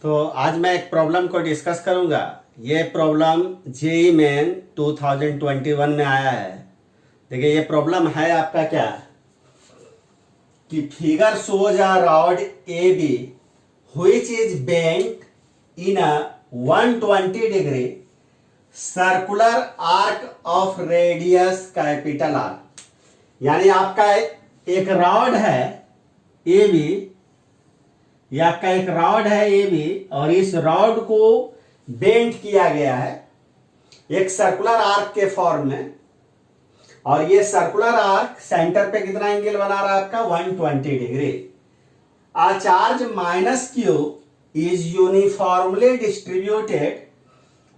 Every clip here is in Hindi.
तो आज मैं एक प्रॉब्लम को डिस्कस करूंगा। ये प्रॉब्लम जेई मेन 2021 में आया है। देखिए ये प्रॉब्लम है आपका क्या कि figure shows a rod A B which is bent in a 120 degree circular arc of radius capital R. यानी आपका एक रॉड है ए बी, ये आपका एक रॉड है ए बी और इस रॉड को बेंट किया गया है एक सर्कुलर आर्क के फॉर्म में। और ये सर्कुलर आर्क सेंटर पे कितना एंगल बना रहा है आपका 120 degree. A charge minus q is uniformly distributed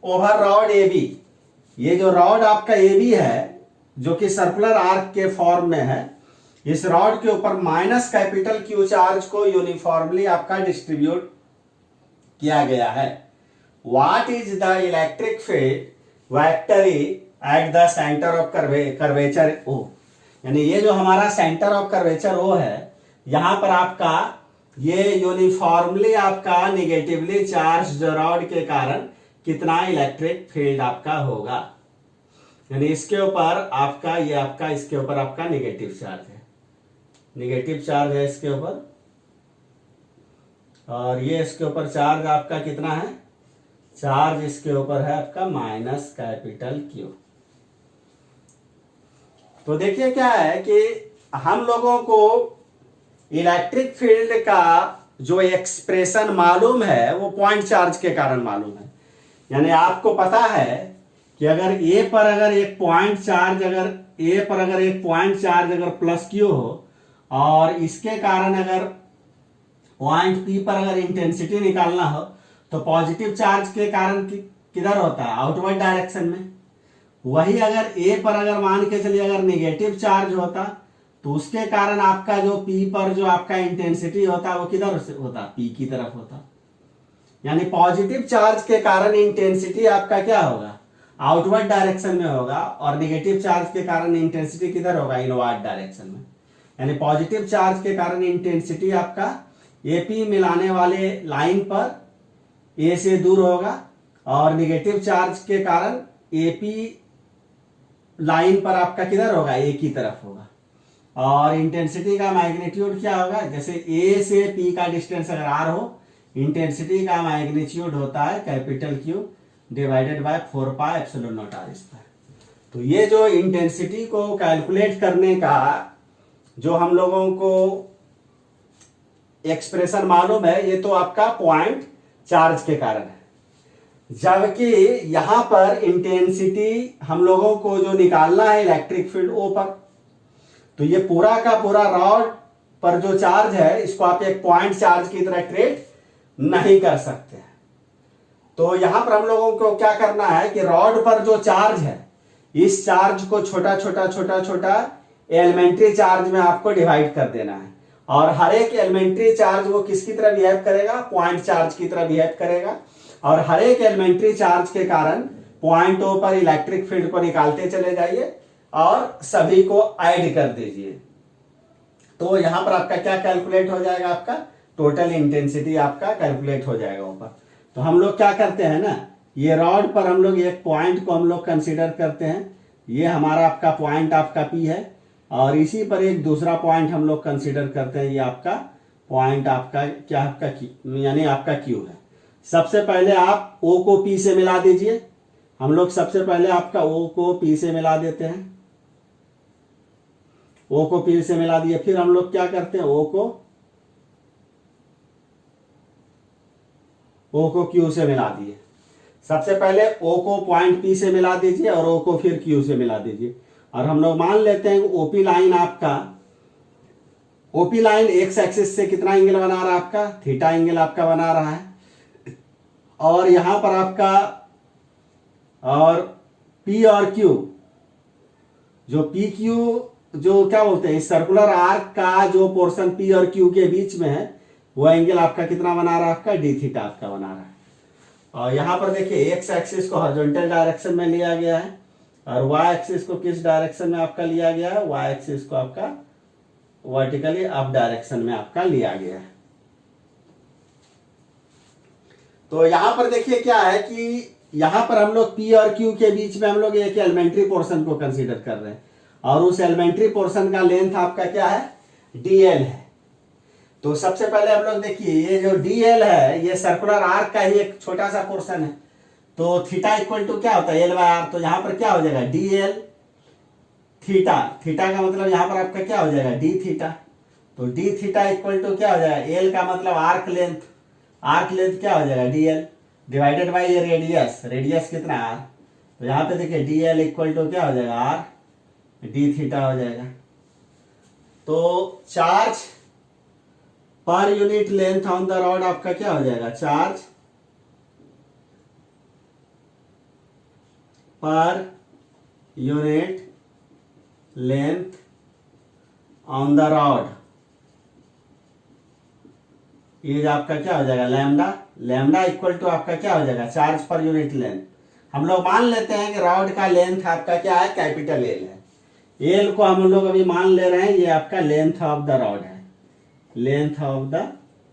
over rod A B. ये जो रॉड आपका ए बी है जो कि सर्कुलर आर्क के फॉर्म में है, इस रॉड के ऊपर माइनस कैपिटल क्यू चार्ज को यूनिफॉर्मली आपका डिस्ट्रीब्यूट किया गया है। What is the electric field vector at the centre of curvature O. यानी ये जो हमारा सेंटर ऑफ कर्वेचर ओ है, यहां पर आपका ये यूनिफॉर्मली आपका निगेटिवली चार्ज रॉड के कारण कितना इलेक्ट्रिक फील्ड आपका होगा। यानी इसके ऊपर आपका ये आपका इसके ऊपर आपका निगेटिव चार्ज है, निगेटिव चार्ज है इसके ऊपर, और ये इसके ऊपर चार्ज आपका कितना है, चार्ज इसके ऊपर है आपका माइनस कैपिटल क्यू। तो देखिए क्या है कि हम लोगों को इलेक्ट्रिक फील्ड का जो एक्सप्रेशन मालूम है वो पॉइंट चार्ज के कारण मालूम है। यानी आपको पता है कि अगर ए पर अगर एक पॉइंट चार्ज अगर प्लस क्यू हो और इसके कारण अगर पॉइंट पी पर अगर इंटेंसिटी निकालना हो तो पॉजिटिव चार्ज के कारण किधर होता है, आउटवर्ड डायरेक्शन में। वही अगर ए पर अगर मान के चलिए अगर नेगेटिव चार्ज होता तो उसके कारण आपका जो पी पर जो आपका इंटेंसिटी होता वो किधर होता, पी की तरफ होता। यानी पॉजिटिव चार्ज के कारण इंटेंसिटी आपका क्या होगा, आउटवर्ड डायरेक्शन में होगा, और नेगेटिव चार्ज के कारण इंटेंसिटी किधर होगा, इनवर्ड डायरेक्शन में। यानी पॉजिटिव चार्ज के कारण इंटेंसिटी आपका एपी मिलाने वाले लाइन पर ए से दूर होगा, और नेगेटिव चार्ज के कारण एपी लाइन पर आपका किधर होगा, ए की तरफ होगा। और इंटेंसिटी का मैग्नीट्यूड क्या होगा, जैसे ए से पी का डिस्टेंस अगर आर हो, इंटेंसिटी का मैग्नीट्यूड होता है capital Q divided by 4 pi epsilon naught r square. तो ये जो इंटेंसिटी को कैलकुलेट करने का जो हम लोगों को एक्सप्रेशन मालूम है, ये तो आपका पॉइंट चार्ज के कारण है। जबकि यहां पर इंटेंसिटी हम लोगों को जो निकालना है इलेक्ट्रिक फील्ड ओ पर, तो ये पूरा का पूरा रॉड पर जो चार्ज है इसको आप एक पॉइंट चार्ज की तरह ट्रीट नहीं कर सकते। तो यहां पर हम लोगों को क्या करना है कि रॉड पर जो चार्ज है इस चार्ज को छोटा छोटा एलिमेंट्री चार्ज में आपको डिवाइड कर देना है, और हर एक एलिमेंट्री चार्ज वो किसकी तरह बिहेव करेगा, पॉइंट चार्ज की तरह बिहेव करेगा। और हर एक एलिमेंट्री चार्ज के कारण पॉइंट ओ पर इलेक्ट्रिक फील्ड को निकालते चले जाइए और सभी को ऐड कर दीजिए। तो यहां पर आपका क्या कैलकुलेट हो जाएगा, आपका टोटल इंटेंसिटी आपका कैलकुलेट हो जाएगा ऊपर। तो हम लोग क्या करते हैं ना, ये रॉड पर हम लोग एक पॉइंट को हम लोग कंसीडर करते हैं, ये हमारा आपका पॉइंट आपका पी है, और इसी पर एक दूसरा पॉइंट हम लोग कंसीडर करते हैं, ये आपका पॉइंट आपका क्या आपका यानी आपका क्यू है। सबसे पहले आप ओ को पी से मिला दीजिए। हम लोग सबसे पहले आपका ओ को पी से मिला देते हैं, ओ को पी से मिला दिए। फिर हम लोग क्या करते हैं, ओ को क्यू से मिला दिए। सबसे पहले ओ को पॉइंट पी से मिला दीजिए और ओ को फिर क्यू से मिला दीजिए। और हम लोग मान लेते हैं ओपी लाइन आपका, ओपी लाइन एक्स एक्सिस से कितना एंगल बना रहा है आपका, थीटा एंगल आपका बना रहा है। और यहां पर आपका और पी और क्यू, जो पी क्यू जो क्या बोलते हैं, इस सर्कुलर आर्क का जो पोर्शन पी और क्यू के बीच में है वो एंगल आपका कितना बना रहा है, आपका डी थीटा आपका बना रहा है। और यहां पर देखिए एक्स एक्सिस को हॉरिजॉन्टल डायरेक्शन में लिया गया है, और वाई एक्सिस को किस डायरेक्शन में आपका लिया गया है, वाई एक्सिस को आपका वर्टिकली अप डायरेक्शन में आपका लिया गया है। तो यहाँ पर देखिए क्या है कि यहाँ पर हम लोग P और Q के बीच में हम लोग एक एलिमेंट्री पोर्शन को कंसीडर कर रहे हैं, और उस एलिमेंट्री पोर्शन का लेंथ आपका क्या है, dl है। तो सबसे पहले हम लोग देखिए ये जो dl है ये सर्कुलर आर्क का ही एक छोटा सा पोर्शन है। तो थीटा इक्वल टू क्या होता है, l/r। तो यहाँ पर क्या हो जाएगा, dl थीटा, थीटा का मतलब यहाँ पर आपका क्या हो जाएगा, d थीटा। तो d थीटा इक्वल टू क्या हो जाएगा, l का मतलब आर्क लेंथ, आर्क लेंथ क्या हो जाएगा, dl डिवाइडेड बाई ये रेडियस, रेडियस कितना r। तो यहाँ पे देखिए dl इक्वल टू क्या हो जाएगा, r d थीटा हो जाएगा। तो charge per unit length on the rod आपका क्या हो जाएगा, charge per unit length on the rod ये आपका क्या हो जाएगा, लैम्डा। लैम्डा इक्वल टू आपका क्या हो जाएगा, चार्ज पर यूनिट लेंथ। हम लोग मान लेते हैं कि रॉड का लेंथ आपका क्या है, कैपिटल एल है। एल को हम लोग अभी मान ले रहे हैं ये आपका लेंथ ऑफ द रॉड है, लेंथ ऑफ द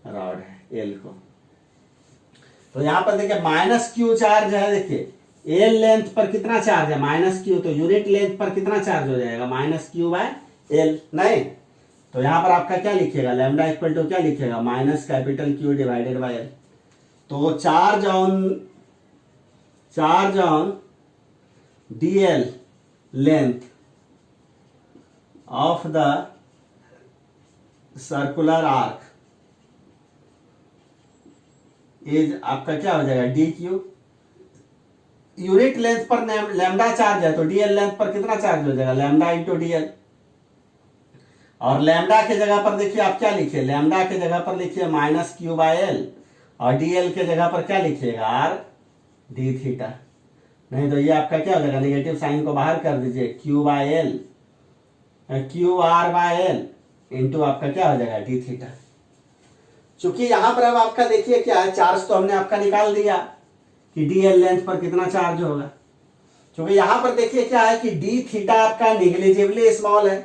रॉड है एल को। तो यहां पर देखिए माइनस क्यू चार्ज है, देखिए एल लेंथ पर कितना चार्ज है, माइनस क्यू। तो यूनिट लेंथ पर कितना चार्ज हो जाएगा, माइनस क्यू बाय एल, नहीं। तो यहां पर आपका क्या लिखिएगा, लैम्डा इक्वल टू क्या लिखिएगा, minus capital Q divided by L. तो charge on dl length of the circular arc is आपका क्या हो जाएगा, dq। यूनिट लेंथ पर लैम्डा चार्ज है तो dl लेंथ पर कितना चार्ज हो जाएगा, लैम्डा इंटू dl। और लैम्डा के जगह पर देखिए आप क्या लिखिए, लैम्डा के जगह पर लिखिए माइनस क्यू बाय एल, और dl के जगह पर क्या लिखिएगा, r d थीटा। नहीं तो ये आपका क्या हो जाएगा, नेगेटिव साइन को बाहर कर दीजिए, Q by L, Q R by L into आपका क्या हो जाएगा, डी थीटा। चूंकि यहां पर अब आपका देखिए क्या है, चार्ज तो हमने आपका निकाल दिया कि dl लेंथ पर कितना चार्ज होगा। क्योंकि यहां पर देखिए क्या है कि डी थीटा आपका निगलिजिबली स्मॉल है।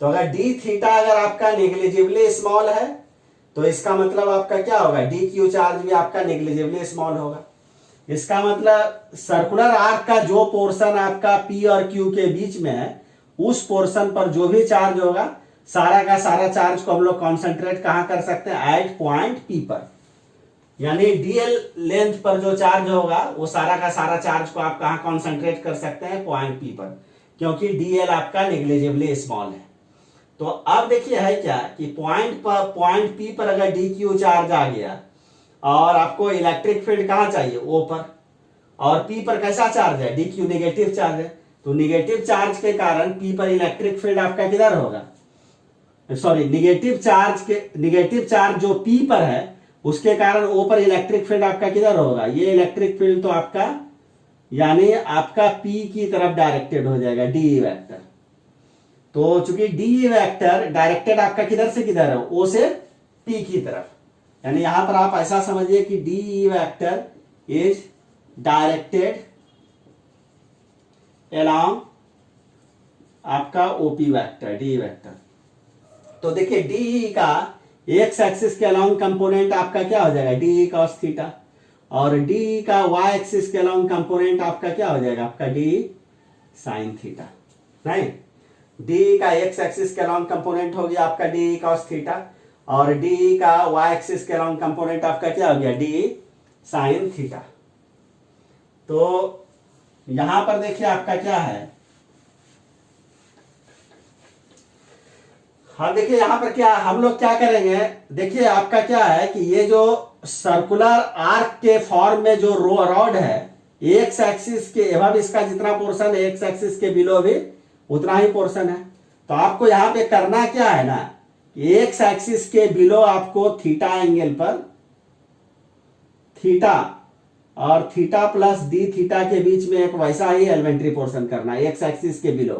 तो अगर डी थीटा अगर आपका निगलिजिबली स्मॉल है तो इसका मतलब आपका क्या होगा, डी क्यू चार्ज भी आपका निगलिजिबली स्मॉल होगा। इसका मतलब सर्कुलर आर्क का जो पोर्शन आपका पी और क्यू के बीच में है उस पोर्शन पर जो भी चार्ज होगा सारा का सारा चार्ज को हम लोग कॉन्सेंट्रेट कहां कर सकते हैं, एट पॉइंट पी पर। यानी डीएल लेंथ पर जो चार्ज होगा वो सारा का सारा चार्ज को आप कहां कॉन्सेंट्रेट कर सकते हैं, पॉइंट पी पर, क्योंकि डीएल आपका निगलिजिबली स्मॉल है। तो अब देखिए है क्या कि पॉइंट पी पर अगर डी क्यू चार्ज आ गया और आपको इलेक्ट्रिक फील्ड कहां चाहिए, ओ पर, और पी पर कैसा चार्ज है, डी क्यू नेगेटिव चार्ज है। तो नेगेटिव चार्ज के कारण पी पर इलेक्ट्रिक फील्ड आपका किधर होगा, सॉरी नेगेटिव चार्ज जो पी पर है उसके कारण ओ पर इलेक्ट्रिक फील्ड आपका किधर होगा, ये इलेक्ट्रिक फील्ड तो आपका यानी आपका पी की तरफ डायरेक्टेड हो जाएगा, डी वेक्टर। तो चूंकि डी वेक्टर डायरेक्टेड आपका किधर से किधर है, ओ से पी की तरफ। यानी यहां पर आप ऐसा समझिए कि D vector is directed along आपका ओपी वेक्टर, डी वेक्टर। तो देखिए डी का एक्स एक्सिस के अलोंग कंपोनेंट आपका क्या हो जाएगा, डी कॉस थीटा, और डी का वाई एक्सिस के अलोंग कंपोनेंट आपका क्या हो जाएगा, आपका D sine theta. Right, D का एक्स एक्सिस के अलोंग कंपोनेंट हो गया आपका डी कॉस थीटा, और डी का वाई एक्सिस के अलोंग कंपोनेंट आपका क्या हो गया, डी साइन थीटा। तो यहां पर देखिए आपका क्या है, हाँ देखिए यहां पर क्या हम लोग क्या करेंगे, देखिए आपका क्या है कि ये जो सर्कुलर आर्क के फॉर्म में जो रॉड है एक्स एक्सिस के एवं इसका जितना पोर्शन है एक्स एक्सिस के बिलो भी उतना ही पोर्शन है। तो आपको यहां पे करना क्या है ना, एक्स एक्सिस के बिलो आपको थीटा एंगल पर थीटा और थीटा प्लस डी थीटा के बीच में एक वैसा ही एलिमेंट्री पोर्शन करना है, एक्स एक्सिस के बिलो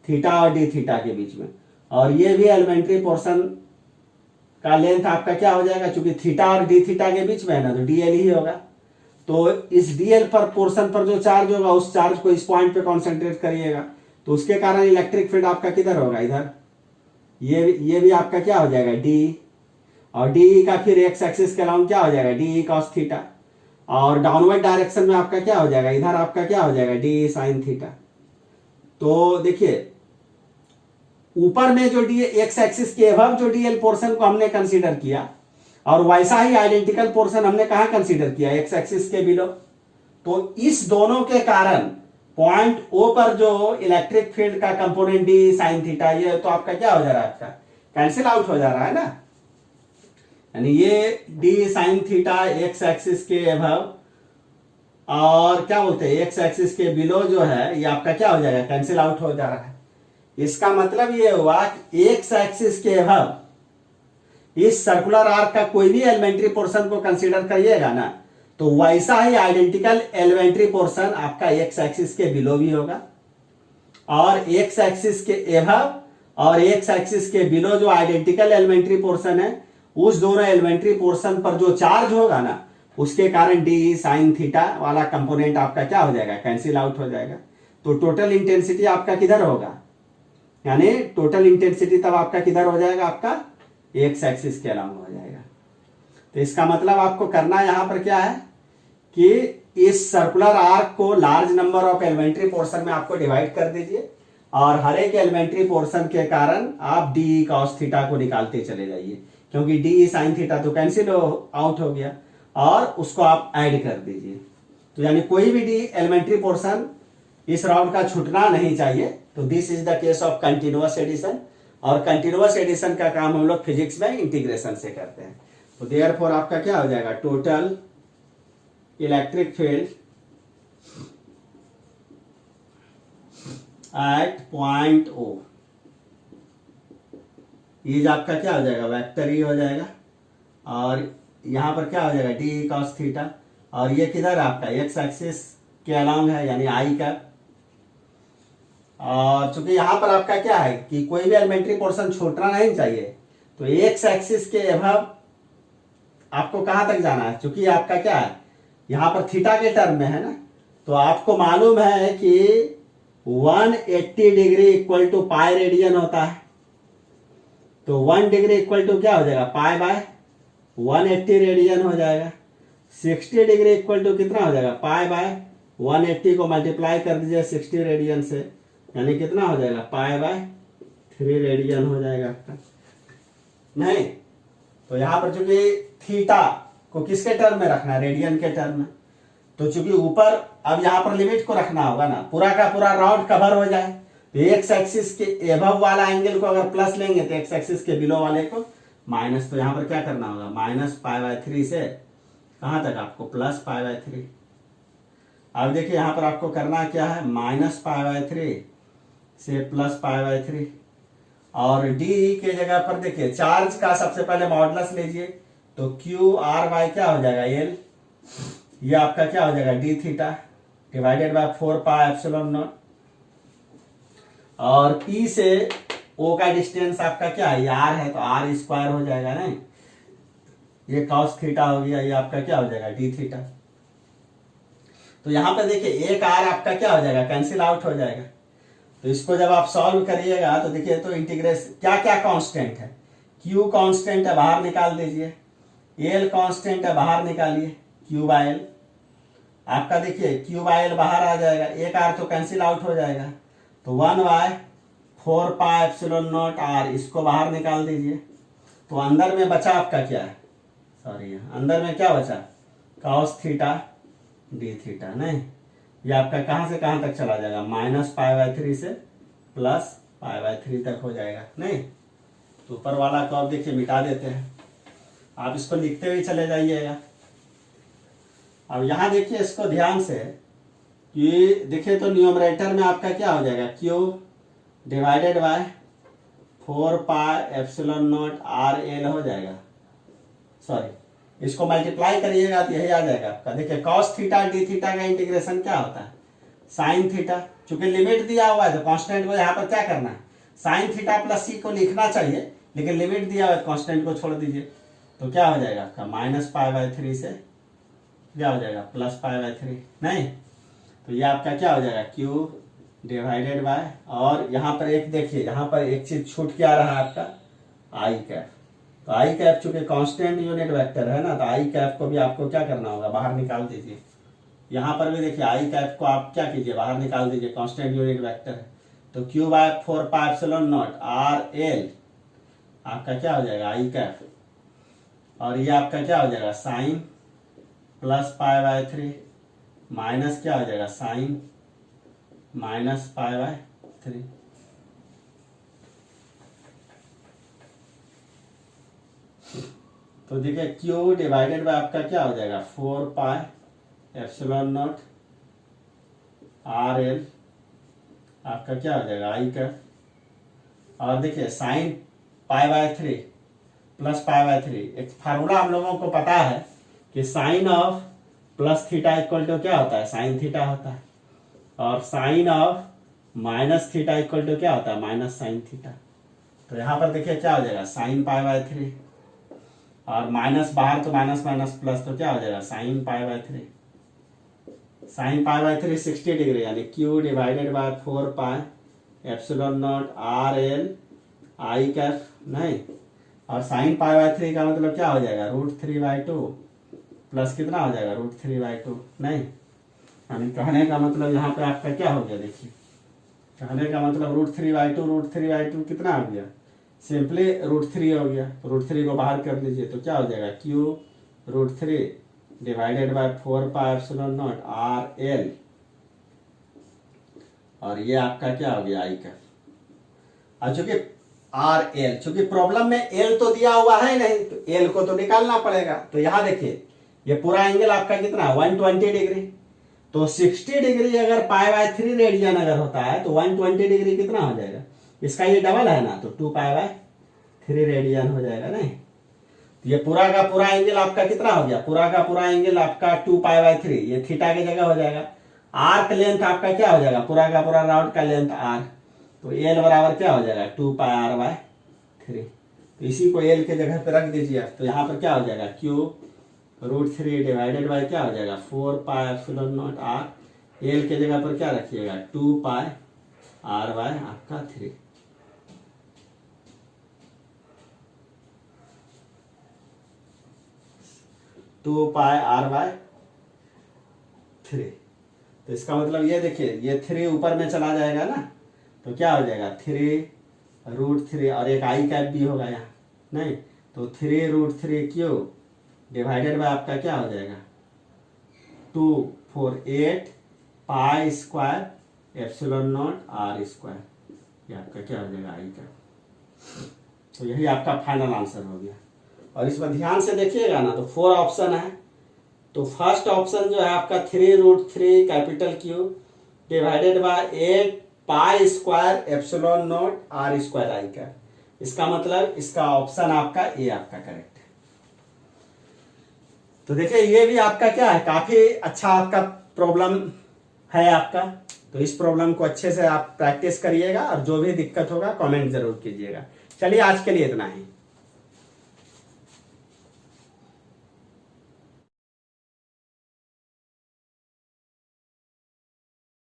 थीटा और डी थीटा के बीच में। और ये भी एलिमेंट्री पोर्शन का लेंथ आपका क्या हो जाएगा, क्योंकि थीटा और डी थीटा के बीच में है ना तो डीएल ही होगा। तो इस डीएल पर पोर्शन पर जो चार्ज होगा उस चार्ज को इस पॉइंट पे कॉन्सेंट्रेट करिएगा, तो उसके कारण इलेक्ट्रिक फील्ड आपका किधर होगा, इधर। ये भी आपका क्या हो जाएगा, डी, और डी का फिर एक्स एक्सिस के अलाउंग क्या हो जाएगा, डी कॉस थीटा। और डाउनवर्ड डायरेक्शन में आपका क्या हो जाएगा, इधर आपका क्या हो जाएगा डी साइन थीटा। तो देखिए ऊपर में जो डी एक्स एक्सिस के एबव जो डीएल पोर्शन को हमने कंसीडर किया और वैसा ही आइडेंटिकल पोर्शन हमने कहा कंसीडर किया एक्स एक्सिस के बिलो। तो इस दोनों के कारण पॉइंट ओ पर जो इलेक्ट्रिक फील्ड का कंपोनेंट डी साइन थीटा ये तो आपका क्या हो जा रहा है, आपका कैंसिल आउट हो जा रहा है ना। यानी ये D sine theta x axis के एबव और क्या बोलते हैं एक्स एक्सिस के बिलो जो है ये आपका क्या हो जाएगा, कैंसिल आउट हो जा रहा है। इसका मतलब ये हुआ कि एक्स एक्सिस के एबव इस सर्कुलर आर्क का कोई भी एलिमेंट्री पोर्शन को कंसीडर करिएगा ना तो वैसा ही आइडेंटिकल एलिमेंट्री पोर्शन आपका एक्स एक्सिस के बिलो भी होगा और एक्स एक्सिस के एबव और एक्स एक्सिस के बिलो जो आइडेंटिकल एलिमेंट्री पोर्शन है उस दोनों एलिमेंट्री पोर्शन पर जो चार्ज होगा ना उसके कारण डी साइन थीटा वाला कंपोनेंट आपका क्या हो जाएगा, कैंसिल आउट हो जाएगा। तो टोटल इंटेंसिटी आपका किधर होगा, यानी टोटल इंटेंसिटी तब आपका किधर हो जाएगा, आपका एक्स एक्सिस के अलावा हो जाएगा। तो इसका मतलब आपको करना यहां पर क्या है कि इस सर्कुलर आर्क को large number of elementary portion में आपको डिवाइड कर दीजिए और हर एक एलिमेंट्री पोर्शन के कारण आप डी कॉस थीटा को निकालते चले जाइए, क्योंकि डी साइन थीटा तो कैंसिल आउट हो गया और उसको आप ऐड कर दीजिए। तो यानी कोई भी डी एलिमेंट्री पोर्शन इस राउंड का छूटना नहीं चाहिए। तो this is the case of continuous addition और कंटिन्यूअस एडिशन का काम हम लोग फिजिक्स में इंटीग्रेशन से करते हैं। तो देयरफॉर आपका क्या हो जाएगा, total electric field at point O is आपका क्या हो जाएगा, वेक्टर ई हो जाएगा और यहां पर क्या हो जाएगा डी कॉस थीटा और ये किधर आपका एक्स एक्सिस के अलोंग है यानी आई का। और चूंकि यहां पर आपका क्या है कि कोई भी एलिमेंट्री पोर्शन छूटना नहीं चाहिए तो एक्स एक्सिस के एबव आपको कहां तक जाना है, चूंकि आपका क्या है यहां पर थीटा के टर्म में है ना। तो आपको मालूम है कि 180 degree equal to pi radian होता है। तो 1 डिग्री इक्वल टू क्या हो जाएगा, पाई बाय 180 रेडियन हो जाएगा। 60 डिग्री इक्वल टू कितना हो जाएगा, पाई बाय 180 को मल्टीप्लाई कर दीजिए 60 रेडियन से, यानी कितना हो जाएगा, पाई बाय 3 रेडियन हो जाएगा आपका। नहीं तो यहां पर चूंकि थीटा को किसके टर्म में रखना है, रेडियन के टर्म में। तो चूंकि ऊपर अब यहां पर लिमिट को रखना होगा ना, पूरा का पूरा राउंड कवर हो जाए। तो एक्स एक्सिस के एबव वाला एंगल को अगर प्लस लेंगे तो एक्स एक्सिस के बिलो वाले को माइनस। तो यहां पर क्या करना होगा, माइनस पाई बाय 3 से कहां तक आपको प्लस पाई बाय 3। अब देखिए यहां पर आपको करना क्या है, माइनस पाई बाय 3 से प्लस पाई बाय 3 और डी के जगह पर देखिए चार्ज का सबसे पहले मॉडुलस लीजिए। तो क्यू आर बाय क्या हो जाएगा एल, ये आपका क्या हो जाएगा D theta divided by 4 pi epsilon not और पी से ओ का डिस्टेंस आपका क्या है, ये आर है तो आर स्क्वायर हो जाएगा नहीं, ये कॉस थीटा हो गया, ये आपका क्या हो जाएगा डी थीटा। तो यहां पर देखिए एक आर आपका क्या हो जाएगा, कैंसिल आउट हो जाएगा। तो इसको जब आप सॉल्व करिएगा तो देखिए तो इंटीग्रेशन क्या क्या कांस्टेंट है, क्यू कांस्टेंट है बाहर निकाल दीजिए, एल कांस्टेंट है बाहर निकालिए, क्यू बाय एल आपका देखिए क्यू बाय एल बाहर आ जाएगा, एक आर तो कैंसिल आउट हो जाएगा। तो 1 by 4 pi epsilon naught r, इसको बाहर निकाल दीजिए। तो अंदर में बचा आपका क्या है, सॉरी अंदर में क्या बचा, कॉस थीटा डी थीटा। नहीं ये आपका कहां से कहां तक चला जाएगा, माइनस पाई बाय 3 से प्लस पाई बाय 3 तक हो जाएगा। नहीं तो ऊपर वाला को आप देखिए मिटा देते हैं, आप इसको लिखते हुए चले जाइएगा। अब यहां देखिए इसको ध्यान से कि देखिए तो न्यूमरेटर में आपका क्या हो जाएगा, Q divided by 4 pi epsilon naught R L हो जाएगा। सॉरी इसको मल्टीप्लाई करिएगा तो यही आ जाएगा आपका। देखिए कॉस थीटा डी थीटा का इंटीग्रेशन क्या होता है, साइन थीटा। चूंकि लिमिट दिया हुआ है तो कांस्टेंट को यहाँ पर क्या करना है, साइन थीटा प्लस सी को लिखना चाहिए, लेकिन लिमिट दिया हुआ है कांस्टेंट को छोड़ दीजिए। तो क्या हो जाएगा आपका, माइनस पाई बाय 3 से क्या हो जाएगा, प्लस पाई बाय 3। नहीं तो ये आपका क्या हो जाएगा, क्यू डिवाइडेड बाय, और यहाँ पर एक देखिए यहाँ पर एक चीज छूट के आ रहा है आपका आई कैप। तो आई कैप चूंकि कांस्टेंट यूनिट वेक्टर है ना, तो आई कैप को भी आपको क्या करना होगा, बाहर निकाल दीजिए। यहाँ पर भी देखिए आई कैप को आप क्या कीजिए, बाहर निकाल दीजिए, कांस्टेंट यूनिट वेक्टर है। तो क्यू बाय 4πε0 आर एल आपका क्या हो जाएगा, आई कैप, और ये आपका क्या हो जाएगा, साइन प्लस π/3 माइनस क्या हो जाएगा, साइन माइनस π/3। तो देखिए क्यू डिवाइडेड बाय आपका क्या हो जाएगा, 4πε0 आर एल आपका क्या हो जाएगा, आई कैप, और देखिए साइन π/3 प्लस π/3। एक फार्मूला हम लोगों को पता है कि sine of plus theta equal to क्या होता है, साइन थीटा होता है, और sine of minus theta equal to क्या होता है, माइनस साइन थीटा। तो यहाँ पर देखिए क्या हो जाएगा, साइन π/3, और माइनस बाहर तो माइनस माइनस प्लस, तो क्या हो जाएगा, साइन π/3। साइन π/3 60 डिग्री, यानी Q divided by 4πε0 R L I cap, नहीं, और साइन π/3 का मतलब क्या हो जाएगा, √3/2 प्लस कितना हो जाएगा, √3/2, नहीं, यानी कहने का मतलब यहाँ पे आपका क्या हो गया, देखिए कहने का मतलब √3/2 कितना हो गया, सिंपली √3 हो गया। तो √3 को बाहर कर लीजिए तो क्या हो जाएगा, Q √3 divided by 4πε0 R L, और ये आपका क्या हो गया, आई का। और चूंकि आर एल, चूंकि प्रॉब्लम में एल तो दिया हुआ है नहीं, तो एल को तो निकालना पड़ेगा। तो यहाँ देखिए ये पूरा एंगल आपका कितना है, 120 डिग्री। तो 60 डिग्री अगर π/3 रेडियन अगर होता है तो 120 डिग्री कितना हो जाएगा, इसका ये डबल है ना, तो 2π/3 रेडियन हो जाएगा, नहीं। तो ये पूरा का पूरा एंगल आपका कितना हो गया, पूरा का पूरा एंगल आपका 2π/3, ये थीटा की जगह हो जाएगा। आर्क लेंथ आपका क्या हो जाएगा, पूरा का पूरा राउंड का लेंथ आर, तो एल बराबर क्या हो जाएगा, 2πr/3। तो इसी को एल के जगह पे रख दीजिए। तो यहाँ पर क्या हो जाएगा, क्यू √3 डिवाइडेड बाय क्या हो जाएगा, 4πε0 आर, एल के जगह पर क्या रखिएगा, 2πr/3। आपका 3। तो इसका मतलब ये देखिए, ये 3 ऊपर में चला जाएगा ना, तो क्या हो जाएगा, 3√3, और एक आई कैप भी होगा यहाँ, नहीं, तो 3√3 क्यू डिवाइडेड बाय आपका क्या हो जाएगा, 248 π² ε0 r², ये आपका क्या हो जाएगा, आई कैप। तो यही आपका फाइनल आंसर हो गया। और इसमें ध्यान से देखिएगा ना, तो 4 ऑप्शन है। तो फर्स्ट ऑप्शन जो है आपका 3√3 capital Q divided bye 8 π² ε0 r² आई कैप, इसका मतलब इसका ऑप्शन आपका ए आपका करेक्ट है। तो देखिए ये भी आपका क्या है, काफी अच्छा आपका प्रॉब्लम है आपका। तो इस प्रॉब्लम को अच्छे से आप प्रैक्टिस करिएगा, और जो भी दिक्कत होगा कमेंट जरूर कीजिएगा। चलिए आज के लिए इतना ही।